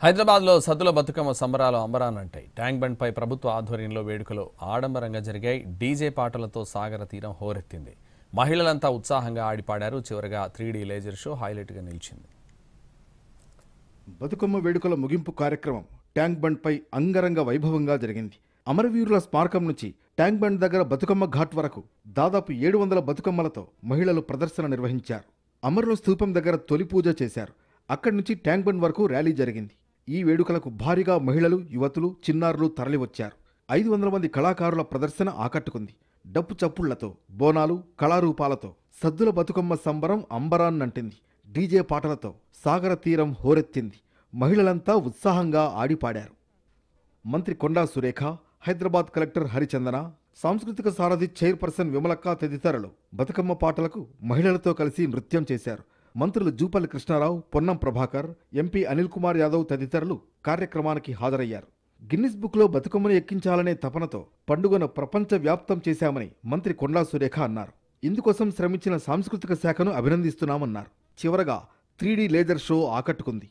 హైదరాబాద్లో సద్దుల బతుకమ్మ సంబరాలు అంబరానంటాయి. Tank bund పై ప్రభుత్వ ఆధ్వర్యంలో వేడుకలు ఆడంబరంగా జరిగాయి. డీజే పాటలతో సాగర తీరం హోరెత్తింది. మహిళలంతా ఉత్సాహంగా ఆడిపాడారు. చివరగా 3D లేజర్ షో హైలైట్గా నిలిచింది. బతుకమ్మ వేడుకల ముగింపు కార్యక్రమం ట్యాంక్ బండ్ పై అంగరంగ వైభవంగా జరిగింది. అమరవీరుల స్మారకం నుంచి ట్యాంక్ బండ్ దగ్గర బతుకమ్మ ఘాట్ వరకు దాదాపు 700 బతుకమ్మలతో మహిళలు ప్రదర్శన నిర్వహించారు. అమరుల స్థూపం దగ్గర తొలి పూజ చేశారు. అక్కడి నుంచి ట్యాంక్ బండ్ వరకు ర్యాలీ జరిగింది. ఈ వేడుకలకు భారీగా మహిళలు, యువతులు, చిన్నారులు తరలివచ్చారు. 500 మంది కళాకారుల ప్రదర్శన ఆకట్టుకుంది. డప్పు చప్పుళ్లతో, బోనాలు, కళారూపాలతో సద్దుల బతుకమ్మ సంబరం అంబరాన్నంటింది. డీజే పాటలతో సాగర తీరం హోరెత్తింది. మహిళలంతా ఉత్సాహంగా ఆడిపాడారు. మంత్రి కొండా సురేఖ, హైదరాబాద్ కలెక్టర్ హరిచందన, సాంస్కృతిక సారథి చైర్పర్సన్ విమలక్క తదితరులు బతుకమ్మ పాటలకు మహిళలతో కలిసి నృత్యం చేశారు. మంత్రులు జూపల్లి కృష్ణారావు, పొన్నం ప్రభాకర్, ఎంపీ అనిల్ కుమార్ యాదవ్ తదితరులు కార్యక్రమానికి హాజరయ్యారు. గిన్నిస్ బుక్లో బతుకమ్మను ఎక్కించాలనే తపనతో పండుగను ప్రపంచవ్యాప్తం చేశామని మంత్రి కొండా సురేఖ అన్నారు. ఇందుకోసం శ్రమించిన సాంస్కృతిక శాఖను అభినందిస్తున్నామన్నారు. చివరగా 3D లేజర్ షో ఆకట్టుకుంది.